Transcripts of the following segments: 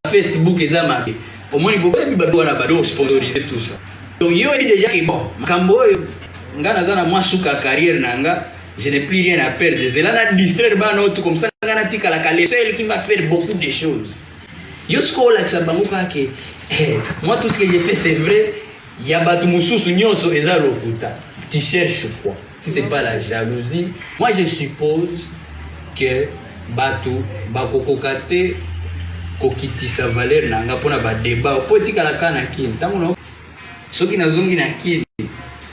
Facebook et ça marqué. Au moins, il faut pas sponsoriser tout ça. Donc, il y a déjà qui bon. Kambo, ngana moi souka carrière nanga, je n'ai plus rien à perdre. C'est là na distraire tout comme ça. Ngana tika la calé, c'est qui va faire beaucoup de choses. Yosko la sabanguka ke. Moi tout ce que j'ai fait c'est vrai. Il y a batu mususu nyonso eza lokuta. Tu cherches quoi? Si c'est pas la jalousie, moi je suppose que batu bakokokate kokitisa valeur nanga pona ba débat politika la kana kini tango no soki nazongi na kini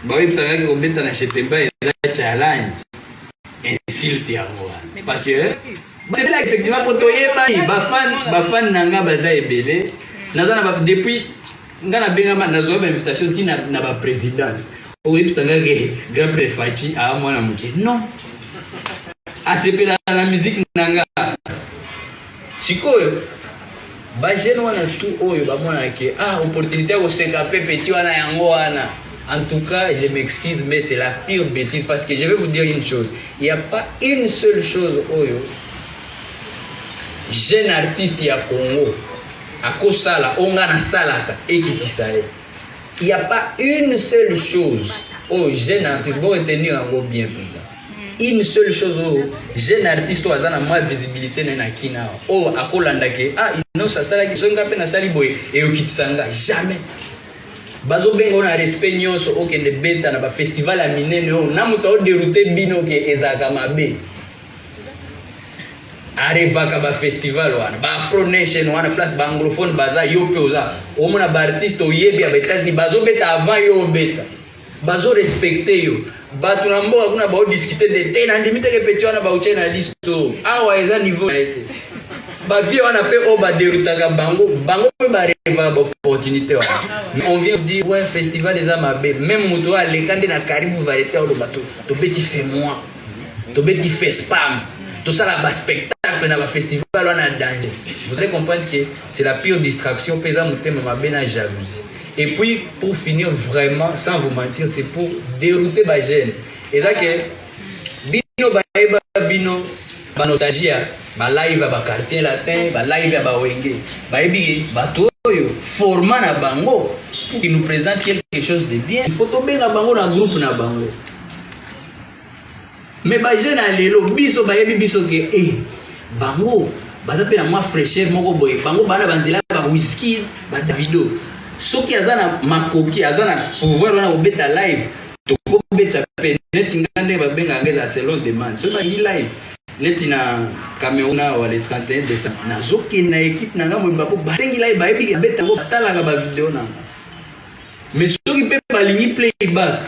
bawe msangaki kobeta na chetemba eza challenge insulte yango parce que c'est là effectivement pour toyeba ba fan nanga baza ebele nazana ba depuis ngana benga nazo ba invitation tina na ba présidence owe msangaki grand prêtre Fachi a mwana muke non asepela na musique nanga sikoyo ba jeune wana tout oyo ba mona ke opportunité ko s'écaper petit wana yango wana. En tout cas, je m'excuse, mais c'est la pire bêtise parce que je vais vous dire une chose. Il n'y a pas une seule chose oyo jeune artiste ya Congo à kosala ongana salaka ekitisaye. Il n'y a pas une seule chose au jeune artiste bon retenir encore bien présent. Une seule chose au jeune artiste au azana moins visibilité na kina o akolanda ke ino sasala ki songa pe na sali boy et okitisanga jamais. Bazo bengo na respect nyonso okende beta na ba festival a minene o na muto o dérouter bino ke ezaka mabe. Arevaka ba festival wana ba Afro Nation wana place ba anglophone baza yo pe oza o mona ba artiste oyebi ba États-Unis bazo beta avant yo beta. Bazo respecter yo. Batu na mboka kuna ba discuter de te na ndimite ke petit wana ba uche na listo. Awa eza niveau na été. Ba vie wana pe o ba derutaka bango pe ba reva ba opportunité wana. Mais on vient dire ouais festival des amabe même muto a lekande na karibu varieté o bato to beti fait moi. To beti fait spam. Tout ça là bas spectacle na ba festival wana danger. Vous allez comprendre que c'est la pire distraction pesa mutema mabe na jalousie. Et puis, pour finir vraiment, sans vous mentir, c'est pour dérouter les jeunes. Et là, bino baeba bino banotagia, ba live ba quartier latin, ba live ba wenge, baebi batoyo format na bango pour qu'ils nous présentent quelque chose de bien. Il faut tomber na bango na groupe na bango. Mais ba jeunes à lelo biso baebi biso ke bango baza pe na moi fraîcheur moko boye, bango bana banzela ba whisky, ba Davido. Soki azana makoki azana pouvoir wana obeta live to obeta pe neti ngande ba benga ngeza selon demande so ba ngi live neti na Cameroun wa le 31 décembre na zoki na équipe na ngamo ba ba sengi live ba ebi beta ngo talanga ba vidéo na mais soki pe ba lingi playback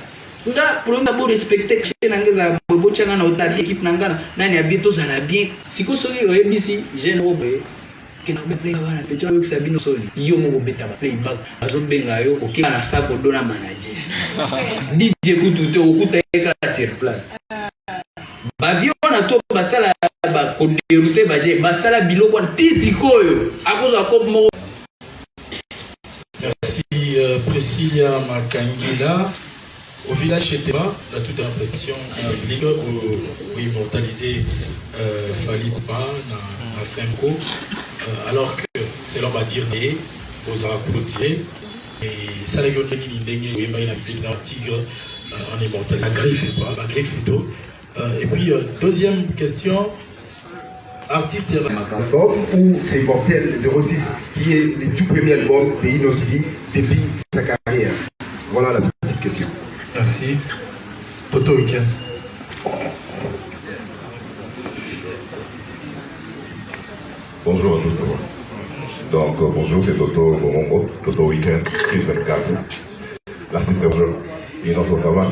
nga problème pour respecter na ngeza bobo changa na ota équipe na ngana nani abito za na bien siko soki oyebisi jeune oboye que na play wana pecho yo Sabino soli yo mo beta ba playback azobenga yo okima na sako dona manager DJ kutu te okuta sur place ba vio na to basala ba ko dérouter ba je basala biloko tisikoyo akozo akop mo. Merci Priscilla Makangila. Au village chez Théma, la toute la prestation publique pour immortaliser Fally Ipupa dans Femco, alors que c'est l'homme à dire né, aux applaudir, et ça les gars qui n'ont pas eu la public dans Tigre en immortalisé, la griffe plutôt. Et puis, deuxième question, artiste album ou c'est Mortel 06 qui est le tout premier album de Inosvi depuis sa carrière. Voilà la petite question. Merci. Toto Weekend. Bonjour à tous d'abord. Donc bonjour, c'est Toto Momongo, Toto Weekend, 24. L'artiste est Innocent Savant.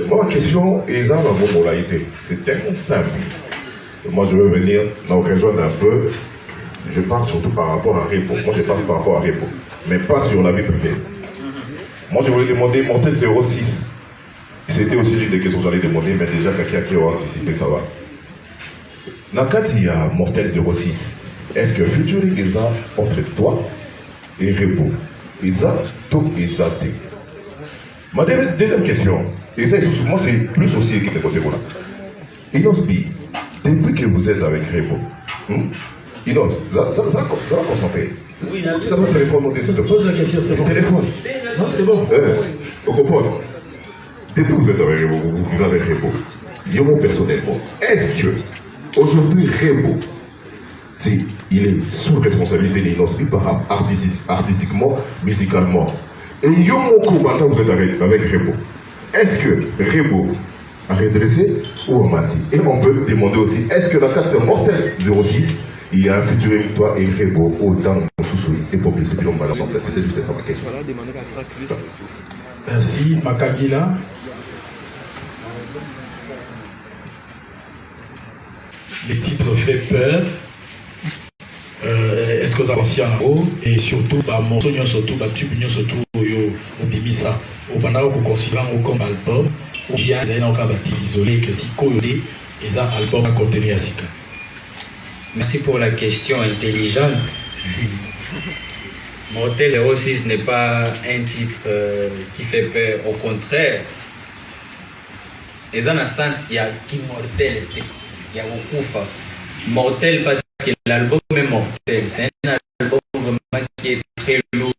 Moi, ma question est dans la moralité. C'est tellement simple. Moi, je veux venir nous rejoindre un peu. Je parle surtout par rapport à Repo. Moi, je parle par rapport à Repo, mais pas sur la vie privée. Moi, je voulais demander Mortel 06. C'était aussi l'une des questions que j'allais demander, mais déjà, quelqu'un qui a anticipé, ça va. Nakati, il y a Mortel 06. Est-ce que featuring est entre toi et Repo? Isa, tout Isa, T. Ma deuxième question, et ça, moi, c'est plus aussi qui est côté là. Inosbi, depuis que vous êtes avec Repo, Inos, ça va concentrer. Oui, là, Tu as mon téléphone, mon dessus. pose la question, c'est bon. Téléphone. Non, c'est bon. Vous comprenez? Depuis que vous êtes avec Rebo, vous vivez avec Rebo. Yo, personnellement, est-ce que aujourd'hui Rebo, il est sous responsabilité d'Inos, artistiquement, musicalement. Et yo, maintenant vous êtes avec Rebo. Est-ce que Rebo a redressé ou a menti? Et on peut demander aussi, est-ce que dans le cadre de Mortel 06, il y a un futur victoire et Rebo autant de sous et pour blesser puis on va l'ensemble. C'était juste ça ma question. Merci, Makagila. Les titres fait peur. Est-ce que vous avez aussi en haut? Et surtout, mon son surtout, tube surtout, au Bimisa. Au Banao, vous considérez comme album, ou bien vous avez un isolé que si Koyode, et un album à contenir à Sika. Merci pour la question intelligente. Mortel 06 n'est pas un titre qui fait peur, au contraire. Et dans le sens, il y a qui mortel, il y a beaucoup de mortel parce que l'album est mortel. C'est un album vraiment qui est très lourd.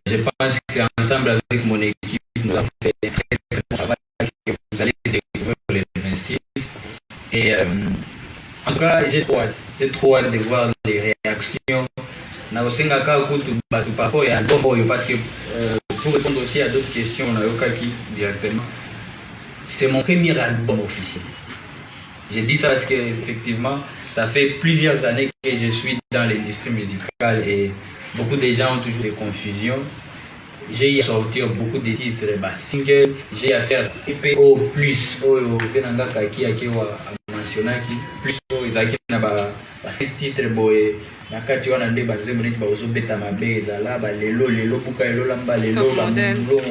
Je pense qu'ensemble avec mon équipe, nous avons fait un très très bon travail que vous allez découvrir pour les 26. Et en tout cas, j'ai trop hâte de voir les réactions. Parfois, il y a un bon parce que pour répondre aussi à d'autres questions, on a eu directement. C'est mon premier album officiel. J'ai dit ça parce qu'effectivement, ça fait plusieurs années que je suis dans l'industrie musicale et beaucoup de gens ont toujours des confusions. J'ai eu à sortir beaucoup de titres, singles, j'ai eu à faire EPO plus, plus, ces titres, nakati wana nde bazembo neti bazobeta mabe ezala lelo buka lelo lamba lelo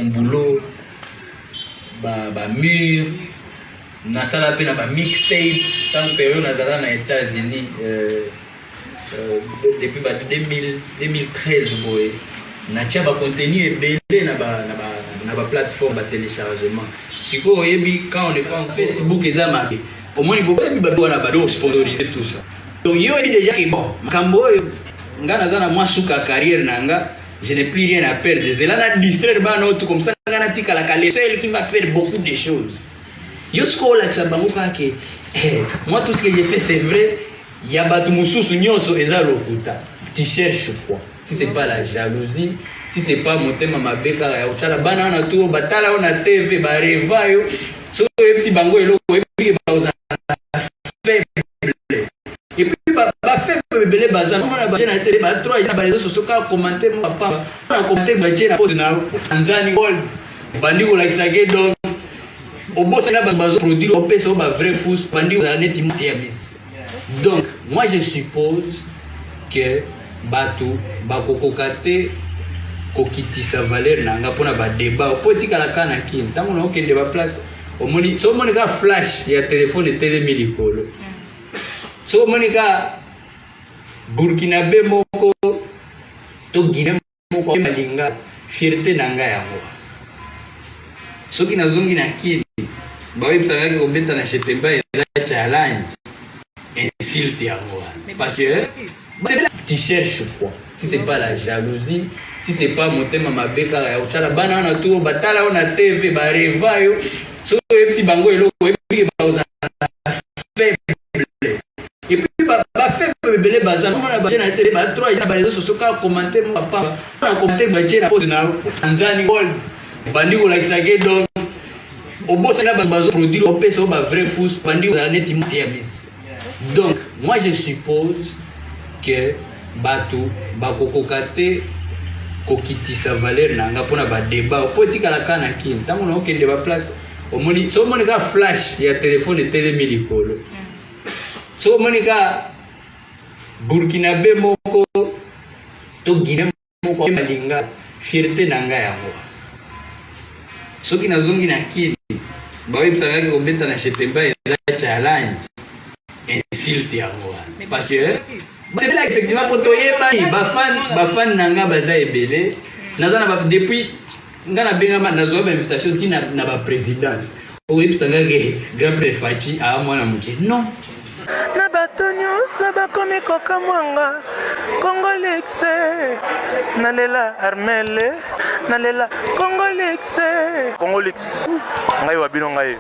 mbulo mur nasala pe na ba mixtape tant période nazala na États-Unis depuis 2013 boye natia ba contenu ebele na ba plateforme ba téléchargement siko oyebi quand on est pas Facebook ezamaki au moins il faut na bado sponsoriser tout ça. Donc yo est déjà que bon makambo nga nazana moi suka carrière nanga je n'ai plus rien à perdre zela na distraire bana tout comme ça ngana tika la kale seul qui va faire beaucoup de choses yo sko la sabango kake moi tout ce que j'ai fait c'est vrai ya batu mususu nyonso eza lokuta tu cherches quoi si c'est pas la jalousie si c'est pas motema mabeka ya utala bana na tout batala on a TV ba reva yo so epsi bango eloko epi ba uza et puis ba faible belé bazan on a bazan na télé ba 3 ya ba réseaux sociaux ka commenter mon papa na commenter ba tchena pose na Tanzanie gold bandi ko like sage donc au boss na bazo produire au pesa ba vrai pouce bandi ko net service. Donc moi je suppose que batu ba kokokate kokitisa valeur nanga pona ba débat politique la kana kin tango na okende ba place au moni so moni ka flash ya téléphone et télé milikolo. So monika Burkinabe moko to Guinée moko malinga fierté nanga yango soki nazongi na kini bawe psanga ko beta na chetemba eza challenge insulte yango parce que tu cherches quoi si c'est pas la jalousie si c'est pas motema mabeka ya utala bana na tout batala on a TV ba reva yo so epsi bango eloko epi ba uza et puis ba faible belé bazan on a bazan na télé ba 3 ya ba réseaux sociaux ka commenter mon papa na commenter ba tchena pose na Tanzanie gold bandi ko like sage donc au boss na bazo produire au pesa ba vrai pouce bandi ko net service. Donc moi je suppose que batu ba kokokate kokitisa valeur nanga pona ba débat politique la kana kin tango na okende ba place au moni so moni ka flash ya téléphone et télé milikolo. So monika Burkinabe moko to Guinée moko malinga fierté nanga yango soki nazongi na kini bawe psanga ko beta na chetemba eza challenge insulte yango parce que c'est là effectivement pour toyeba ba fan nanga baza ebele nazana ba depuis ngana benga nazo ba invitation tina na ba présidence oyebi sanga ke grand prêtre Fachi a mwana muke non na bato nyonso bakomi kokamwanga Congolix nalela Armele nalela Congolix ngai wabino ngai